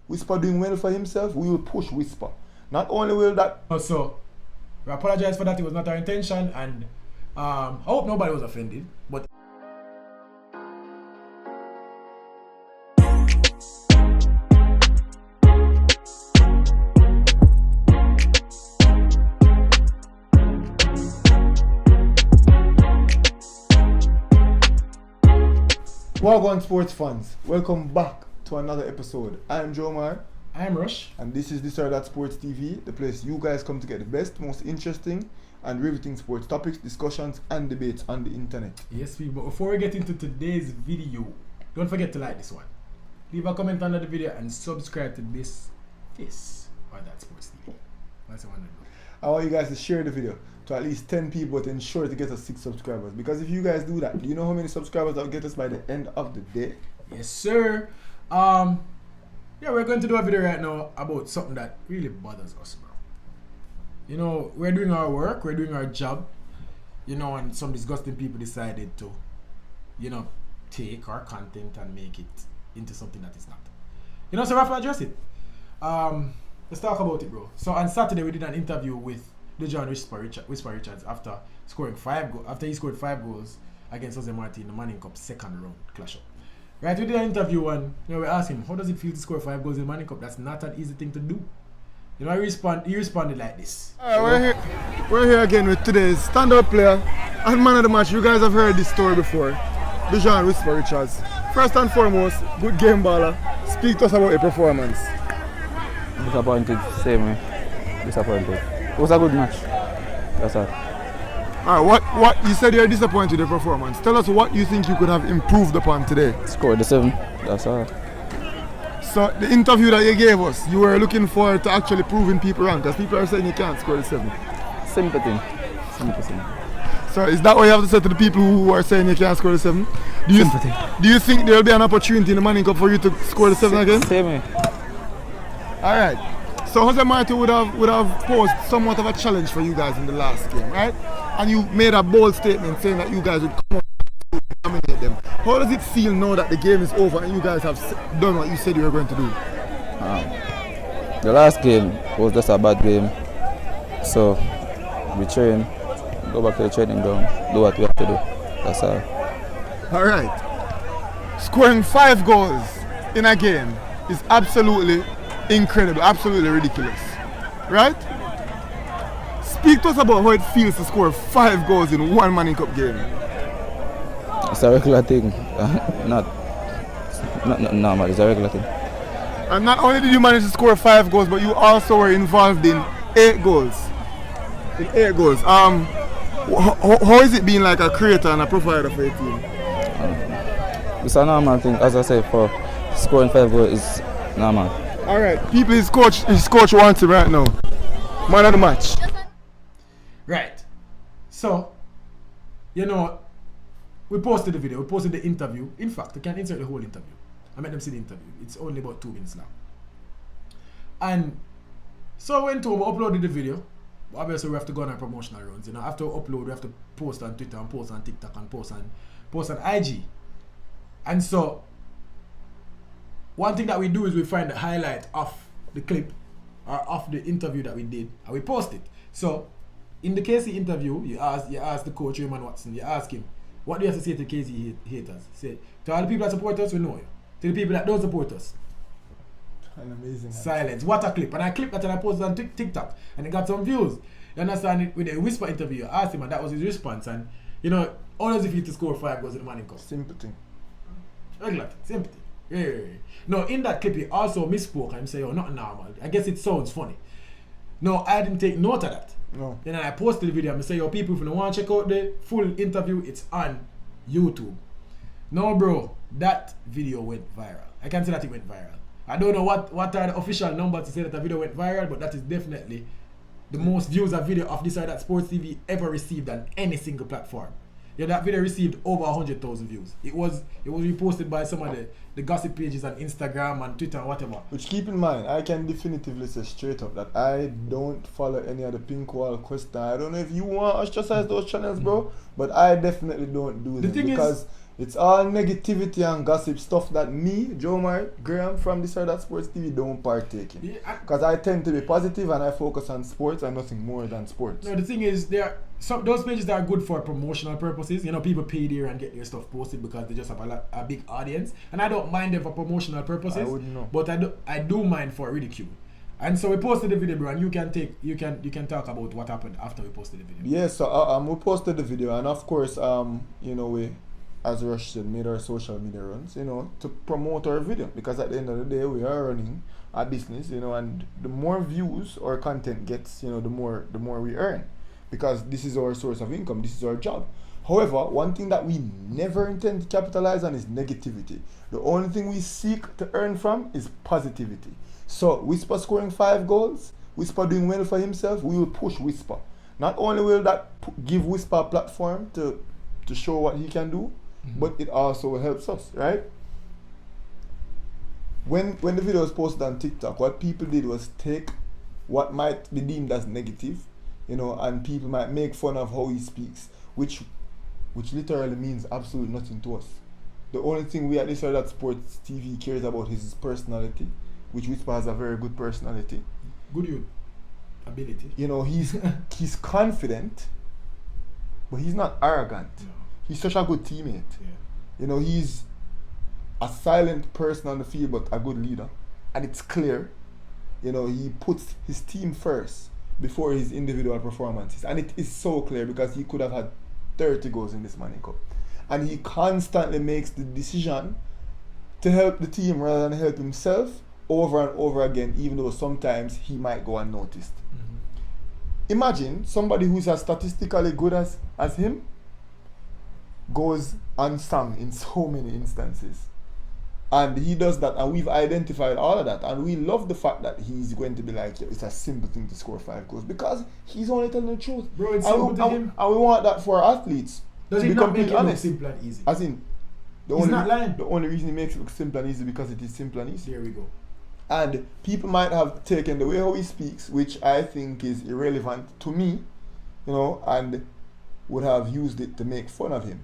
Whisper doing well for himself, we will push Whisper. Not only will that... So, we apologize for that. It was not our intention, and I hope nobody was offended. But Wagwan sports fans, welcome back to another episode. I'm Jomar. I'm Rush. And this is This or That Sports TV, the place you guys come to get the best, most interesting and riveting sports topics, discussions and debates on the internet. Yes, but before we get into today's video, don't forget to like this one. Leave a comment under the video and subscribe to This or That Sports TV. That's what I want to do. I want you guys to share the video to at least 10 people to ensure to get us 6 subscribers. Because if you guys do that, do you know how many subscribers that will get us by the end of the day? Yes, sir. Yeah, we're going to do a video right now about something that really bothers us, bro. You know, we're doing our work, we're doing our job, you know, and some disgusting people decided to, you know, take our content and make it into something that is not. You know, so we have to address it. Let's talk about it, bro. So on Saturday we did an interview with Dujuan Whisper Richards after he scored 5 goals against Jose Marti in the Manning Cup second round clash up. Right, we did an interview and we asked him, how does it feel to score 5 goals in the Manning Cup? That's not an easy thing to do. You know, he responded like this. We're here again with today's stand-up player and man of the match. You guys have heard this story before. Dujuan Whisper Richards. First and foremost, good game baller. Speak to us about your performance. Disappointed, same way. Disappointed. It was a good match. That's all. Alright, what you said you're disappointed with your performance. Tell us what you think you could have improved upon today. Scored the 7. That's all. So the interview that you gave us, you were looking forward to actually proving people wrong, because people are saying you can't score the 7. Simple thing. Simple thing. So is that what you have to say to the people who are saying you can't score the 7? Simple thing. Do you think there will be an opportunity in the Manning Cup for you to score the 7 again? Same way. Alright. So Jose Marti would have posed somewhat of a challenge for you guys in the last game, right? And you made a bold statement saying that you guys would come out and dominate them. How does it feel now that the game is over and you guys have done what you said you were going to do? The last game was just a bad game. So we train, go back to the training ground, do what we have to do. That's all. Alright. Scoring 5 goals in a game is absolutely incredible, absolutely ridiculous. Right? Speak to us about how it feels to score 5 goals in one Manning Cup game. It's a regular thing. Not normal, it's a regular thing. And not only did you manage to score 5 goals, but you also were involved in 8 goals. How is it being like a creator and a provider for your team? It's a normal thing. As I say, for scoring 5 goals is normal. Alright, people, his coach wants him right now. Man of the match. Right. So, you know, we posted the video, we posted the interview. In fact, we can insert the whole interview. I made them see the interview. It's only about 2 minutes long. And so I went to uploaded the video. Obviously, we have to go on our promotional runs. You know, after we upload, we have to post on Twitter and post on TikTok and post on IG. And so, one thing that we do is we find the highlight of the clip or of the interview that we did and we post it. So, in the KC interview, you ask the coach Raymond Watson, you ask him, what do you have to say to KC haters? Say, to all the people that support us, we know you. To the people that don't support us, an amazing silence. What a clip. And I clipped that and I posted on TikTok and it got some views. You understand it? With the Whisper interview, you asked him and that was his response. And, you know, how does it feel to score 5 goals in the Manning Cup? Sympathy. Regular thing. Sympathy. Yeah. No, in that clip, he also misspoke and he said, oh, not normal. I guess it sounds funny. No, I didn't take note of that. No. Then I posted the video and I say, yo, people, if you don't want to check out the full interview, it's on YouTube. No, bro, that video went viral. I can say that it went viral. I don't know what are the official numbers to say that the video went viral, but that is definitely the most views a video of This or That Sports TV ever received on any single platform. Yeah, that video received over 100,000 views. It was reposted by some of the gossip pages on Instagram and Twitter and whatever. Which, keep in mind, I can definitively say straight up that I don't follow any of the pink wall question. I don't know if you want to ostracize those channels, bro, but I definitely don't do them. The thing because is, It's all negativity and gossip stuff that me, Joe Mark, Graham from this or that Sports TV don't partake in. Because I tend to be positive and I focus on sports and nothing more than sports. No, the thing is, there are some those pages that are good for promotional purposes. You know, people pay there and get their stuff posted because they just have a big audience, and I don't mind them for promotional purposes. I wouldn't know. But I do mind for ridicule. And so we posted the video, bro, and you can talk about what happened after we posted the video. Yeah, so we posted the video, and of course, you know, we, as Rush said, made our social media runs, you know, to promote our video, because at the end of the day, we are running a business, you know, and the more views our content gets, you know, the more we earn, because this is our source of income, this is our job. However, one thing that we never intend to capitalize on is negativity. The only thing we seek to earn from is positivity. So, Whisper scoring 5 goals, Whisper doing well for himself, we will push Whisper. Not only will that give Whisper a platform to show what he can do, but it also helps us, right? When the video was posted on TikTok, what people did was take what might be deemed as negative, you know, and people might make fun of how he speaks, which literally means absolutely nothing to us. The only thing we at this or that Sports TV cares about is his personality, which Whisper has a very good personality. Good youth. Ability. You know, he's confident, but he's not arrogant. No. He's such a good teammate. Yeah. You know, he's a silent person on the field, but a good leader. And it's clear, you know, he puts his team first before his individual performances. And it is so clear because he could have had 30 goals in this Money Cup. And he constantly makes the decision to help the team rather than help himself over and over again, even though sometimes he might go unnoticed. Imagine somebody who's as statistically good as him goes unsung in so many instances. And he does that, and we've identified all of that, and we love the fact that he's going to be like, it's a simple thing to score 5 goals because he's only telling the truth. Bro, it's simple to him. And we want that for our athletes. Does to he be not make completely it look honest. simple and easy? As in, He's not lying. the only reason he makes it look simple and easy because it is simple and easy. There we go. And people might have taken the way how he speaks, which I think is irrelevant to me, you know, and would have used it to make fun of him.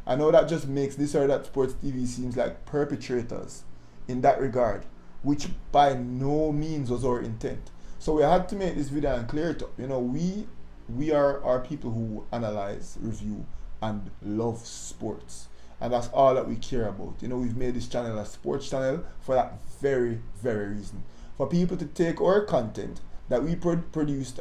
I know that just makes this or that Sports TV seems like perpetrators in that regard, which by no means was our intent. So we had to make this video and clear it up. You know, we are people who analyze, review, and love sports. And that's all that we care about. You know, we've made this channel a sports channel for that very, very reason. For people to take our content that we produced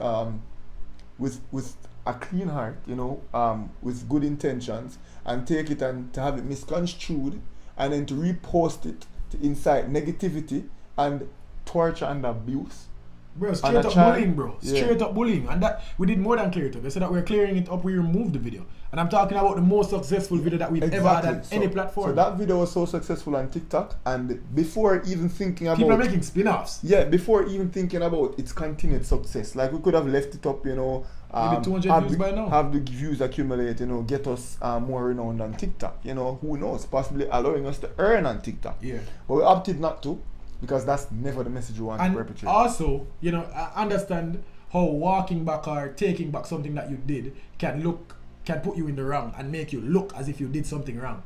with a clean heart, you know, with good intentions, and take it and to have it misconstrued, and then to repost it to incite negativity and torture and abuse. Bro, straight up bullying, bro. Straight up bullying. And that we did more than clear it up. They said that we're clearing it up, we removed the video. And I'm talking about the most successful video that we've ever had on any platform. So that video was so successful on TikTok, and before even thinking about... People are making spin-offs. Yeah, before even thinking about its continued success. Like, we could have left it up, you know... maybe 200 views by now. Have the views accumulate, you know, get us more renowned on TikTok. You know, who knows? Possibly allowing us to earn on TikTok. Yeah. But we opted not to, because that's never the message we want to perpetrate. Also, you know, I understand how walking back or taking back something that you did can put you in the wrong and make you look as if you did something wrong.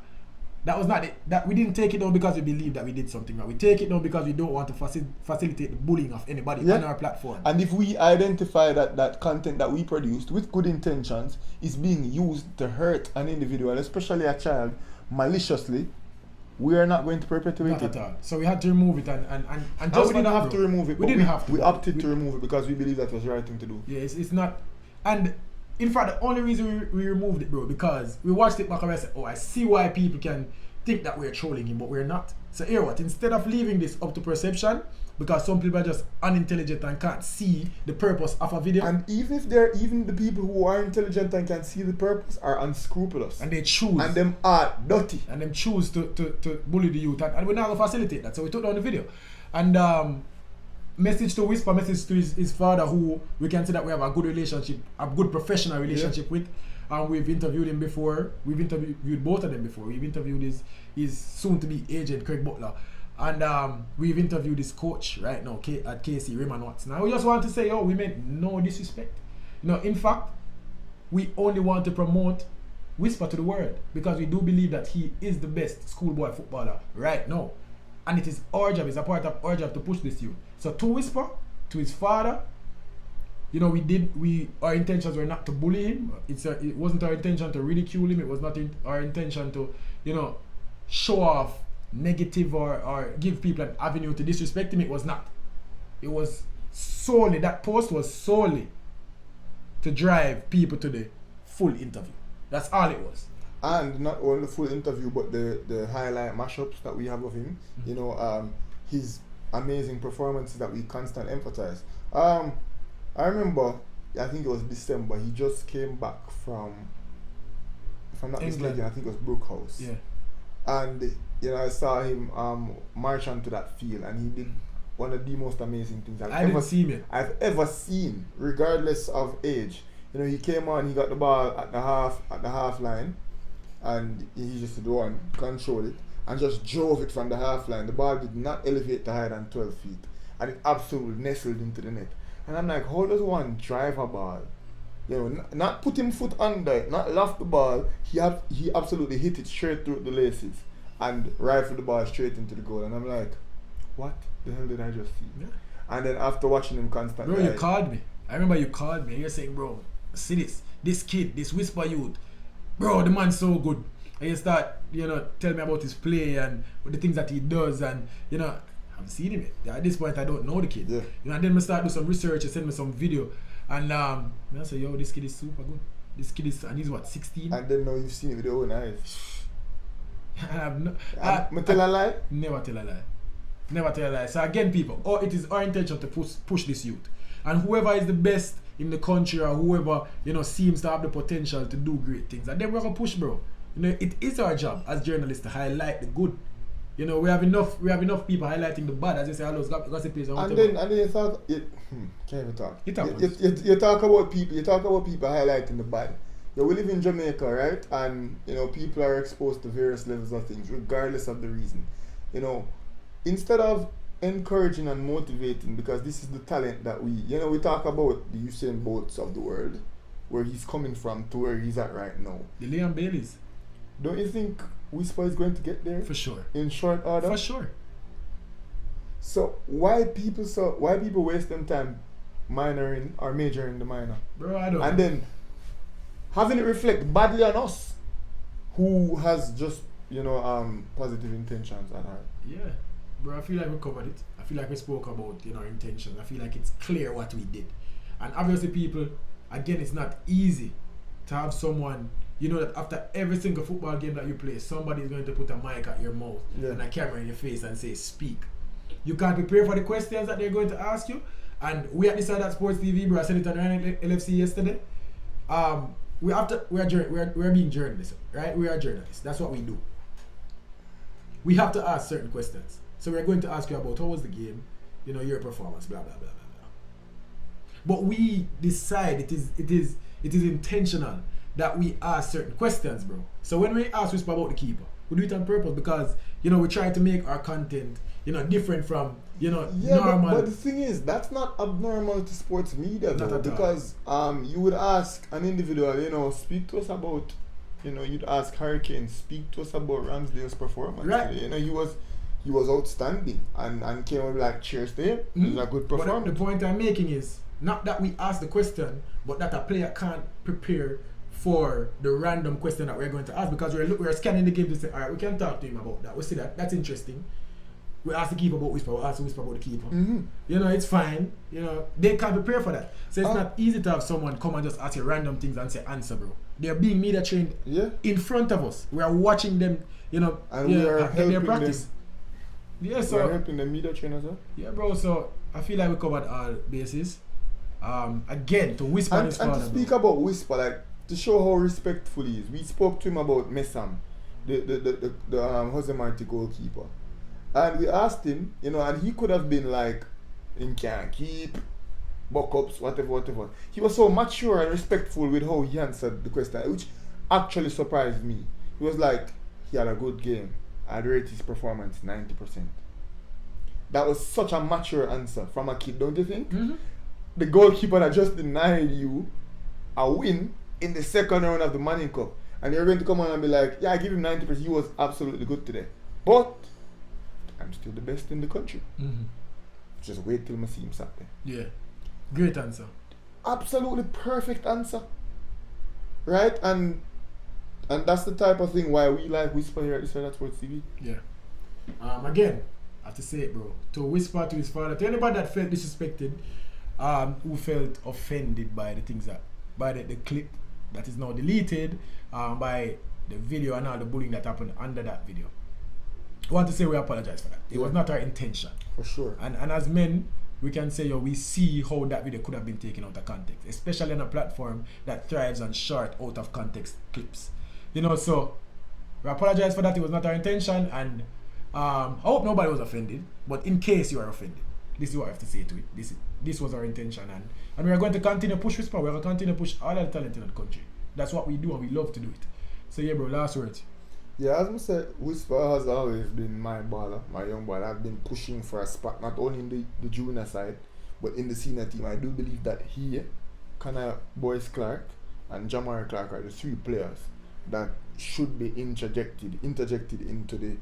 That was not it. That we didn't take it down because we believe that we did something wrong. We take it down because we don't want to facilitate the bullying of anybody on our platform. And if we identify that content that we produced with good intentions is being used to hurt an individual, especially a child, maliciously, we are not going to perpetuate not it. At all. So we had to remove it and Just we didn't have to remove it. We didn't have to. We opted to remove it because we believe that was the right thing to do. Yeah, it's not. And in fact, the only reason we removed it, bro, because we watched it back and I said, oh, I see why people can think that we're trolling him, but we're not. So here what? Instead of leaving this up to perception, because some people are just unintelligent and can't see the purpose of a video. And even if even the people who are intelligent and can see the purpose are unscrupulous. And they choose. And them are dirty. And them choose to bully the youth. And we're not going to facilitate that. So we took down the video. And message to Whisper, message to his father, who we can say that we have a good relationship, a good professional relationship with. And we've interviewed him before. We've interviewed both of them before. We've interviewed his soon-to-be agent, Craig Butler. And we've interviewed his coach right now at KC, Raymond Watts. Now we just want to say, we meant no disrespect. You know, in fact, we only want to promote whisper to the world, because we do believe that he is the best schoolboy footballer right now. And it is our job, it's a part of our job to push this youth. So to whisper to his father, you know, our intentions were not to bully him. It wasn't our intention to ridicule him. It was not our intention to, you know, show off negative or give people an avenue to disrespect him. It was not. It was solely, that post was solely to drive people to the full interview. That's all it was. And not only the full interview, but the highlight mashups that we have of him. You know, his amazing performances that we constantly emphasize. I remember, I think it was December, he just came back from, if I'm not mistaken, I think it was Brookhouse. Yeah. And, you know, I saw him march onto that field, and he did one of the most amazing things I've ever seen, regardless of age. You know, he came on, he got the ball at the half line, and he just did one, controlled it, and just drove it from the half line. The ball did not elevate to higher than 12 feet, and it absolutely nestled into the net. And I'm like, how does one drive a ball? You know, not put him foot under it, not loft the ball. He absolutely hit it straight through the laces and rifled the ball straight into the goal. And I'm like, what the hell did I just see? Yeah. And then after watching him constantly, bro, you called me. I remember you called me. You're saying, bro, see this kid, this whisper youth, bro, the man's so good. And you start, you know, tell me about his play and the things that he does, and you know, I haven't seen him yet. At this point, I don't know the kid. Yeah. You know, and then I start do some research and send me some video, and I say, yo, this kid is super good. This kid is, and he's what, 16? And then now you've seen it with your own eyes. I tell a lie? Never tell a lie. Never tell a lie. So again, people, it is our intention to push this youth, and whoever is the best in the country, or whoever, you know, seems to have the potential to do great things, and then we're gonna push, bro. You know, it is our job as journalists to highlight the good. You know, we have enough people highlighting the bad, as you say, all those gossips and whatever. And then you talk, can't even talk. You talk about people highlighting the bad. Yeah, we live in Jamaica, right? And you know, people are exposed to various levels of things, regardless of the reason. You know, instead of encouraging and motivating, because this is the talent that we talk about the Usain Bolts of the world, where he's coming from to where he's at right now. The Liam Baileys. Don't you think Whisper is going to get there? For sure. In short order? For sure. So why people waste them time minoring or majoring the minor? Bro, I don't And then having it reflect badly on us, who has just, you know, positive intentions at heart. Yeah. Bro, I feel like we covered it. I feel like we spoke about, you know, our intentions. I feel like it's clear what we did. And obviously people, again, it's not easy to have someone, you know, that after every single football game that you play, somebody is going to put a mic at your mouth and a camera in your face and say, speak. You can't prepare for the questions that they're going to ask you. And we at this side at Sports TV, bro, I said it on LFC yesterday. We're being journalists, right? We are journalists. That's what we do. We have to ask certain questions. So we're going to ask you about how was the game, you know, your performance, blah blah blah blah blah. But we decide it is intentional that we ask certain questions, bro. So when we ask Whisper about the keeper, we do it on purpose because, you know, we try to make our content, you know, different from, you know, normal. But the thing is, that's not abnormal to sports media, though, because you would ask an individual, you know, speak to us about, you know, you'd ask Hurricane, speak to us about Ramsdale's performance. Right. You know, he was outstanding and came out like, cheers to him. It was a good performance. But the point I'm making is not that we ask the question, but that a player can't prepare for the random question that we're going to ask, because we're scanning the game to say, all right, we can talk to him about that. We see that's interesting. We ask the keeper about Whisper, we ask the Whisper about the keeper. Mm-hmm. You know, it's fine. You know, they can't prepare for that. So it's not easy to have someone come and just ask you random things and say answer, bro. They're being media trained in front of us. We are watching them, you know, and we are helping their practice. Them. Yeah, so we're helping the media trainers, huh? Yeah, bro. So I feel like we covered all bases. Again, to Whisper and to speak about Whisper, like, to show how respectful he is, we spoke to him about Messam, the Jose Marti goalkeeper, and we asked him, you know, and he could have been like, him can't keep, buck-ups, whatever. He was so mature and respectful with how he answered the question, which actually surprised me. He was like, he had a good game. I'd rate his performance 90%. That was such a mature answer from a kid, don't you think? Mm-hmm. The goalkeeper that just denied you a win in the second round of the Manning Cup. And you're going to come on and be like, yeah, I give him 90%. He was absolutely good today. But I'm still the best in the country. Mm-hmm. Just wait till I see him Saturday. Yeah. Great answer. Absolutely perfect answer. Right? And that's the type of thing why we like Whisper here at the That's Sports TV. Yeah. Again, I have to say it, bro. To Whisper to his father, to anybody that felt disrespected, who felt offended by the things by the clip that is now deleted, by the video and all the bullying that happened under that video. I want to say we apologize for that. It was not our intention. For sure. And as men, we can say, we see how that video could have been taken out of context, especially on a platform that thrives on short, out of context clips. So we apologize for that. It was not our intention, and I hope nobody was offended. But in case you are offended, this is what I have to say to it. This was our intention, and we are going to continue to push Whisper. We are going to continue to push all the talent in the country. That's what we do, and we love to do it. So yeah, bro, last words. Yeah, as I said, Whisper has always been my baller, my young baller. I've been pushing for a spot, not only in the junior side, but in the senior team. I do believe that he, Connor Boyce Clark, and Jamar Clark are the three players that should be interjected into the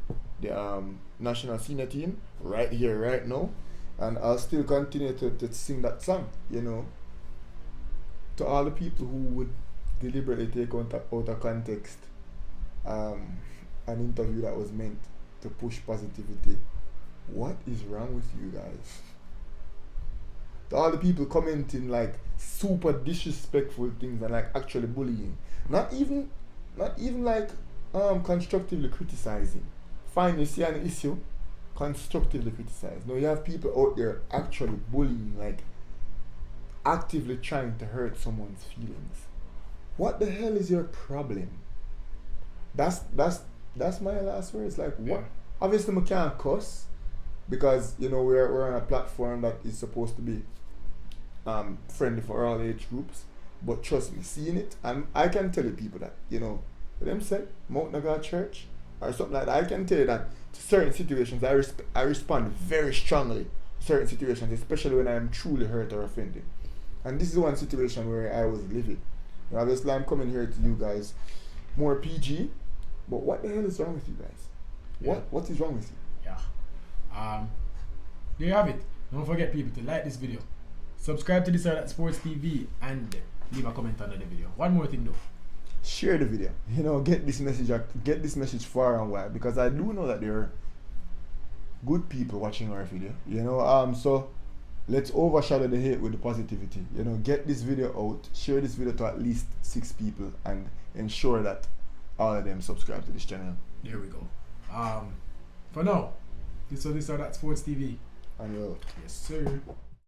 national senior team right here, right now. And I'll still continue to sing that song, to all the people who would deliberately take out of context an interview that was meant to push positivity. What is wrong with you guys? To all the people commenting like super disrespectful things and like actually bullying, not even like constructively criticizing. Fine, you see an issue, constructively criticize. No, you have people out there actually bullying, like actively trying to hurt someone's feelings. What the hell is your problem? That's my last words. Like, what? Yeah. Obviously, we can't cuss because we're on a platform that is supposed to be friendly for all age groups. But trust me, seeing it, and I can tell you people that them say Mount Nagar Church or something like that. I can tell you that to certain situations, I respond very strongly to certain situations, especially when I am truly hurt or offended. And this is one situation where I was livid. Obviously, I'm coming here to you guys more PG, but what the hell is wrong with you guys? Yeah. What is wrong with you? Yeah. There you have it. Don't forget, people, to like this video, subscribe to this at Sports TV, and leave a comment under the video. One more thing though. Share the video. Get this message far and wide, because I do know that there are good people watching our video. So let's overshadow the hate with the positivity. Get this video out, share this video to at least 6 people, and ensure that all of them subscribe to this channel. There we go. For now, this is Sports TV. And yes, sir.